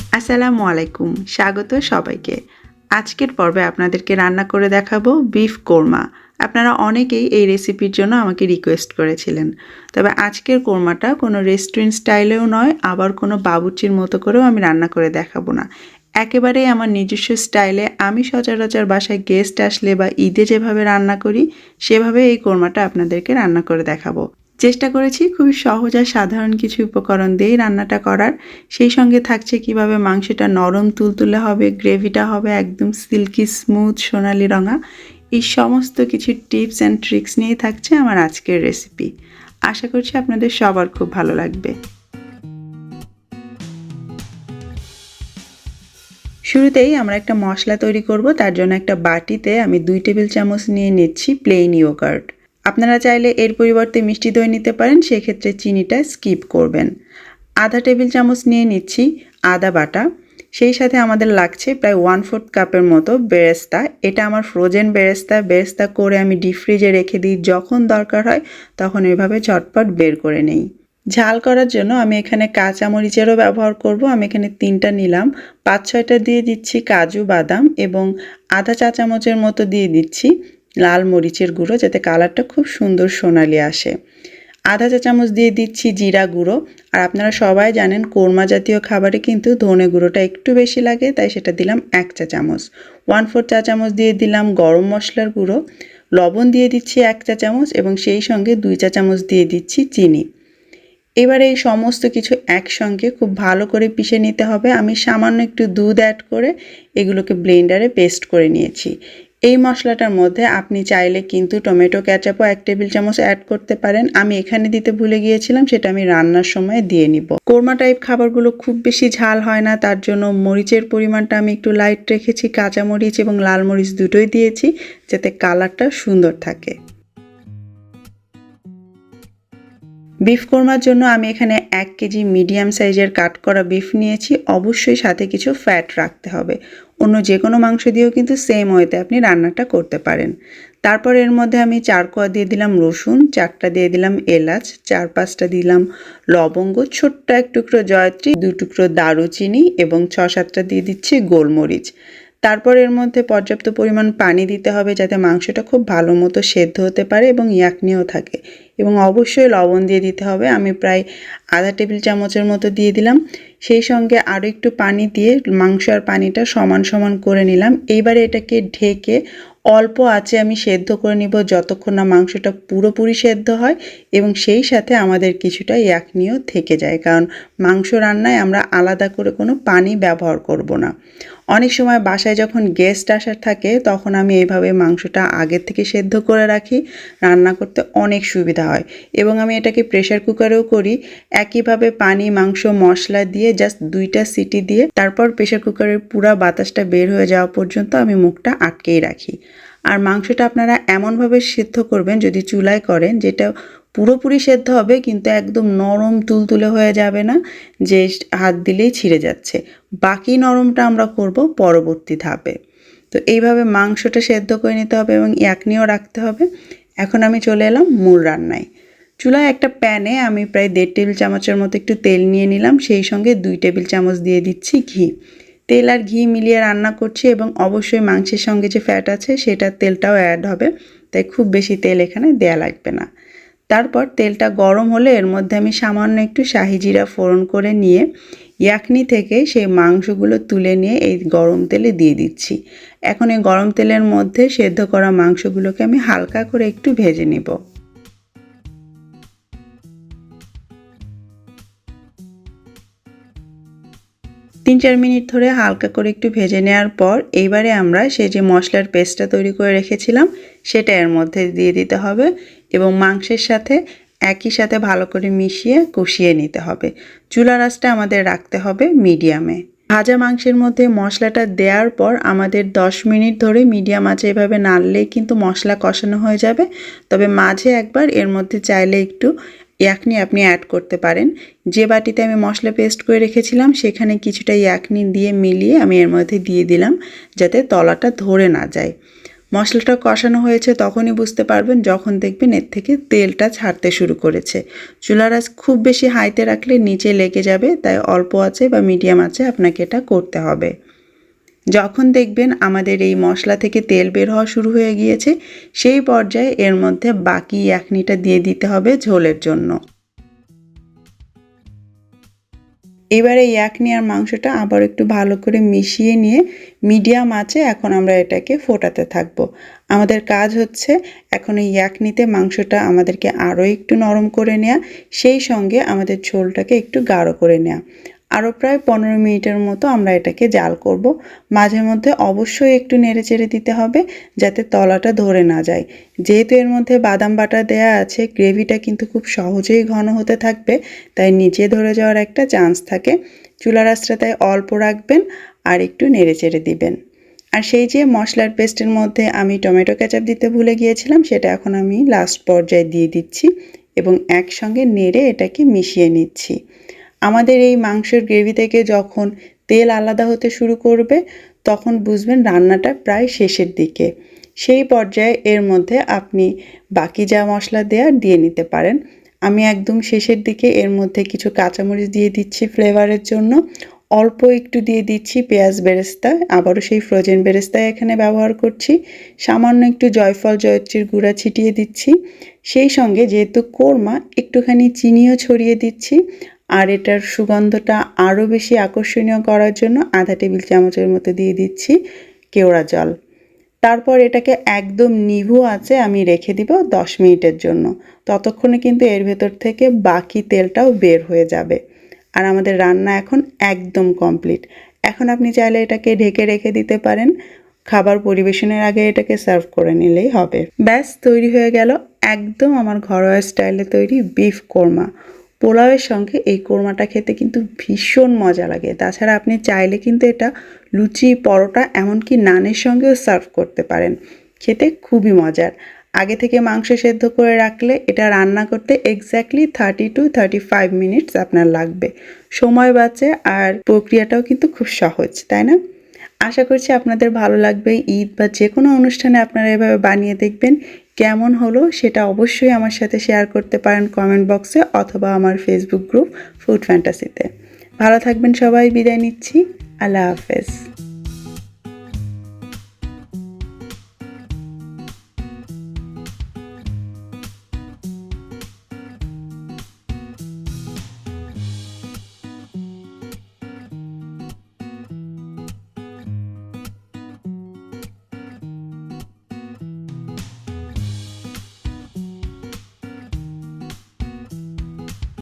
আসসালামু আলাইকুম, স্বাগত সবাইকে। আজকের পর্বে আপনাদেরকে রান্না করে দেখাবো বিফ কোরমা। আপনারা অনেকেই এই রেসিপির জন্য আমাকে রিকোয়েস্ট করেছিলেন। তবে আজকের কোরমাটা কোনো রেস্টুরেন্ট স্টাইলেও নয়, আবার কোনো বাবুর্চির মতো করেও আমি রান্না করে দেখাবো না। একেবারেই আমার নিজস্ব স্টাইলে আমি সচরাচর বাসায় গেস্ট আসলে বা ঈদে যেভাবে রান্না করি সেভাবে এই কোরমাটা আপনাদেরকে রান্না করে দেখাবো। চেষ্টা করেছি খুবই সহজ আর সাধারণ কিছু উপকরণ দিয়েই রান্নাটা করার। সেই সঙ্গে থাকছে কিভাবে মাংসটা নরম তুলতুলে হবে, গ্রেভিটা হবে একদম সিল্কি স্মুথ সোনালি রঙা। এই সমস্ত কিছু টিপস অ্যান্ড ট্রিক্স নিয়েই থাকছে আমার আজকের রেসিপি। আশা করছি আপনাদের সবার খুব ভালো লাগবে। শুরুতেই আমরা একটা মশলা তৈরি করব। তার জন্য একটা বাটিতে আমি 2 টেবিল চামচ নিয়ে নিচ্ছি প্লেন ইয়োগার্ট। আপনারা চাইলে এর পরিবর্তে মিষ্টি দই নিতে পারেন, সেক্ষেত্রে চিনিটা স্কিপ করবেন। আধা টেবিল চামচ নিয়ে নিচ্ছি আদা বাটা। সেই সাথে আমাদের লাগছে প্রায় 1/4 কাপের মতো বেরেস্তা। এটা আমার ফ্রোজেন বেরেস্তা করে আমি ডিপ ফ্রিজে রেখে দিই, যখন দরকার হয় তখন এভাবে ঝটপট বের করে নেই। ঝাল করার জন্য আমি এখানে কাঁচামরিচেরও ব্যবহার করব। আমি এখানে 3টা নিলাম। 5-6টা দিয়ে দিচ্ছি কাজু বাদাম এবং আধা চা চামচের মতো দিয়ে দিচ্ছি লাল মরিচের গুঁড়ো, যাতে কালারটা খুব সুন্দর সোনালি আসে। আধা চা চামচ দিয়ে দিচ্ছি জিরা গুঁড়ো। আর আপনারা সবাই জানেন কোরমা জাতীয় খাবারে কিন্তু ধনে গুঁড়োটা একটু বেশি লাগে, তাই সেটা দিলাম 1 চা চামচ। 1/4 চা চামচ দিয়ে দিলাম গরম মশলার গুঁড়ো। লবণ দিয়ে দিচ্ছি 1 চা চামচ এবং সেই সঙ্গে 2 চা চামচ দিয়ে দিচ্ছি চিনি। এবারে এই সমস্ত কিছু একসঙ্গে খুব ভালো করে পিষে নিতে হবে। আমি সামান্য একটু দুধ অ্যাড করে এগুলোকে ব্লেন্ডারে পেস্ট করে নিয়েছি। এই মশলাটার মধ্যে আপনি চাইলে কিন্তু টমেটো ক্যাচাপও 1 টেবিল চামচ অ্যাড করতে পারেন। আমি এখানে দিতে ভুলে গিয়েছিলাম, সেটা আমি রান্নার সময় দিয়ে নিব। কোরমা টাইপ খাবারগুলো খুব বেশি ঝাল হয় না, তার জন্য মরিচের পরিমাণটা আমি একটু লাইট রেখেছি। কাঁচামরিচ এবং লাল মরিচ দুটোই দিয়েছি, যাতে কালারটা সুন্দর থাকে। বিফ কোরমার জন্য আমি এখানে 1 কেজি মিডিয়াম সাইজের কাট করা বিফ নিয়েছি। অবশ্যই সাথে কিছু ফ্যাট রাখতে হবে। অন্য যে কোনো মাংস দিয়েও কিন্তু সেম ওয়েতে আপনি রান্নাটা করতে পারেন। তারপর এর মধ্যে আমি 4 কোয়া দিয়ে দিলাম রসুন, 4টা দিয়ে দিলাম এলাচ, 4-5টা দিলাম লবঙ্গ, ছোট্ট এক টুকরো জয়ত্রী, 2 টুকরো দারুচিনি এবং 6-7টা দিয়ে দিচ্ছি গোলমরিচ। তারপর এর মধ্যে পর্যাপ্ত পরিমাণ পানি দিতে হবে, যাতে মাংসটা খুব ভালো মতো সেদ্ধ হতে পারে এবং ইয়াকনিও থাকে। এবং অবশ্যই লবণ দিয়ে দিতে হবে। আমি প্রায় আধা টেবিল চামচের মতো দিয়ে দিলাম। সেই সঙ্গে আরও একটু পানি দিয়ে মাংস আর পানিটা সমান সমান করে নিলাম। এইবারে এটাকে ঢেকে অল্প আঁচে আমি সেদ্ধ করে নিব, যতক্ষণ না মাংসটা পুরোপুরি সেদ্ধ হয় এবং সেই সাথে আমাদের কিছুটা ইয়াকনিও থেকে যায়, কারণ মাংস রান্নায় আমরা আলাদা করে কোনো পানি ব্যবহার করব না। অনেক সময় বাসায় যখন গেস্ট আসার থাকে তখন আমি এইভাবে মাংসটা আগের থেকে সেদ্ধ করে রাখি, রান্না করতে অনেক সুবিধা হয়। এবং আমি এটাকে প্রেসার কুকারেও করি। একইভাবে পানি, মাংস, মশলা দিয়ে জাস্ট 2টা সিটি দিয়ে তারপর প্রেসার কুকারের পুরা বাতাসটা বের হয়ে যাওয়া পর্যন্ত আমি মুখটা আটকেই রাখি। আর মাংসটা আপনারা এমনভাবে সেদ্ধ করবেন, যদি চুলায় করেন, যেটা পুরোপুরি সেদ্ধ হবে কিন্তু একদম নরম তুলতুলে হয়ে যাবে না, যে হাত দিলেই ছিঁড়ে যাচ্ছে। বাকি নরমটা আমরা করব পরবর্তী ধাপে। তো এইভাবে মাংসটা সেদ্ধ করে নিতে হবে এবং ইয়াকনিও রাখতে হবে। এখন আমি চলে এলাম মূল রান্নায়। চুলায় একটা প্যানে আমি প্রায় 1.5 টেবিল চামচের মতো একটু তেল নিয়ে নিলাম। সেই সঙ্গে 2 টেবিল চামচ দিয়ে দিচ্ছি ঘি। তেল আর ঘি মিলিয়ে রান্না করছি এবং অবশ্যই মাংসের সঙ্গে যে ফ্যাট আছে সেটার তেলটাও অ্যাড হবে, তাই খুব বেশি তেল এখানে দেয়া লাগবে না। তারপর তেলটা গরম হলে এর মধ্যে আমি সামান্য একটু শাহি জিরা ফোড়ন করে নিয়ে ইয়াকনি থেকে সেই মাংসগুলো তুলে নিয়ে এই গরম তেলে দিয়ে দিচ্ছি। এখন এই গরম তেলের মধ্যে সেদ্ধ করা মাংসগুলোকে আমি হালকা করে একটু ভেজে নেব। 3-4 মিনিট ধরে হালকা করে একটু ভেজে নেওয়ার পর এইবারে আমরা সেই যে মশলার পেস্টটা তৈরি করে রেখেছিলাম সেটা এর মধ্যে দিয়ে দিতে হবে এবং মাংসের সাথে একই সাথে ভালো করে মিশিয়ে কষিয়ে নিতে হবে। চুলার আঁচটা আমাদের রাখতে হবে মিডিয়ামে। ভাজা মাংসের মধ্যে মশলাটা দেওয়ার পর আমাদের 10 মিনিট ধরে মিডিয়াম আঁচে এভাবে নাড়লেই কিন্তু মশলা কষানো হয়ে যাবে। তবে মাঝে একবার এর মধ্যে চাইলে একটু ইয়াকনি আপনি অ্যাড করতে পারেন। যে বাটিতে আমি মশলা পেস্ট করে রেখেছিলাম সেখানে কিছুটা ইয়াকনি দিয়ে মিলিয়ে আমি এর মধ্যে দিয়ে দিলাম, যাতে তলাটা ধরে না যায়। মশলাটা কষানো হয়েছে তখনই বুঝতে পারবেন যখন দেখবেন এর থেকে তেলটা ছাড়তে শুরু করেছে। চুলার আঁচ খুব বেশি হাইতে রাখলে নিচে লেগে যাবে, তাই অল্প আঁচে বা মিডিয়াম আঁচে আপনাকে এটা করতে হবে। যখন দেখবেন আমাদের এই মশলা থেকে তেল বের হওয়া শুরু হয়ে গিয়েছে, সেই পর্যায়ে এর মধ্যে বাকি ইয়াকনিটা দিয়ে দিতে হবে ঝোলের জন্য। এবারে ইয়াকনি আর মাংসটা আবার একটু ভালো করে মিশিয়ে নিয়ে মিডিয়াম আঁচে এখন আমরা এটাকে ফোটাতে থাকবো। আমাদের কাজ হচ্ছে এখন এই ইয়াকনিতে মাংসটা আমাদেরকে আরও একটু নরম করে নেওয়া, সেই সঙ্গে আমাদের ঝোলটাকে একটু গাঢ় করে নেওয়া। আরও প্রায় 15 মিনিটের মতো আমরা এটাকে জাল করব। মাঝে মধ্যে অবশ্যই একটু নেড়েচেড়ে দিতে হবে যাতে তলাটা ধরে না যায়। যেহেতু এর মধ্যে বাদাম বাটা দেয়া আছে, গ্রেভিটা কিন্তু খুব সহজেই ঘন হতে থাকবে, তাই নিচে ধরে যাওয়ার একটা চান্স থাকে। চুলার আঁচটা তাই অল্প রাখবেন আর একটু নেড়েচেড়ে দিবেন। আর সেই যে মশলার পেস্টের মধ্যে আমি টমেটো কেচাপ দিতে ভুলে গিয়েছিলাম, সেটা এখন আমি লাস্ট পর্যায়ে দিয়ে দিচ্ছি এবং একসঙ্গে নেড়ে এটাকে মিশিয়ে নিচ্ছি। আমাদের এই মাংসের গ্রেভি থেকে যখন তেল আলাদা হতে শুরু করবে তখন বুঝবেন রান্নাটা প্রায় শেষের দিকে। সেই পর্যায়ে এর মধ্যে আপনি বাকি যা মশলা দেওয়ার দিয়ে নিতে পারেন। আমি একদম শেষের দিকে এর মধ্যে কিছু কাঁচামরিচ দিয়ে দিচ্ছি ফ্লেভারের জন্য। অল্প একটু দিয়ে দিচ্ছি পেঁয়াজ বেরেস্তা, আবারও সেই ফ্রোজেন বেরেস্তা এখানে ব্যবহার করছি। সামান্য একটু জয়ফল জয়ত্রীর গুঁড়া ছিটিয়ে দিচ্ছি। সেই সঙ্গে যেহেতু কোরমা, একটুখানি চিনিও ছড়িয়ে দিচ্ছি। আর এটার সুগন্ধটা আরও বেশি আকর্ষণীয় করার জন্য আধা টেবিল চামচের মতো দিয়ে দিচ্ছি কেওড়া জল। তারপর এটাকে একদম নিভু আঁচে আমি রেখে দিব 10 মিনিটের জন্য। ততক্ষণে কিন্তু এর ভেতর থেকে বাকি তেলটাও বের হয়ে যাবে। আর আমাদের রান্না এখন একদম কমপ্লিট। এখন আপনি চাইলে এটাকে ঢেকে রেখে দিতে পারেন। খাবার পরিবেশনের আগে এটাকে সার্ভ করে নিলেই হবে। ব্যাস তৈরি হয়ে গেল একদম আমার ঘরোয়া স্টাইলে তৈরি বিফ কোরমা। পোলাওয়ের সঙ্গে এই কোরমাটা খেতে কিন্তু ভীষণ মজা লাগে। তাছাড়া আপনি চাইলে কিন্তু এটা লুচি, পরোটা, এমনকি নানের সঙ্গেও সার্ভ করতে পারেন। খেতে খুবই মজার। আগে থেকে মাংস সেদ্ধ করে রাখলে এটা রান্না করতে এক্স্যাক্টলি 30 to 35 মিনিটস আপনার লাগবে। সময় বাঁচে আর প্রক্রিয়াটাও কিন্তু খুব সহজ, তাই না? আশা করছি আপনাদের ভালো লাগবে। ঈদ বা যে কোনো অনুষ্ঠানে আপনারা এভাবে বানিয়ে দেখবেন। কেমন হলো সেটা অবশ্যই আমার সাথে শেয়ার করতে পারেন কমেন্ট বক্সে অথবা আমার ফেসবুক গ্রুপ ফুড ফ্যান্টাসিতে। ভালো থাকবেন সবাই, বিদায় নিচ্ছি। আল্লাহ হাফেজ।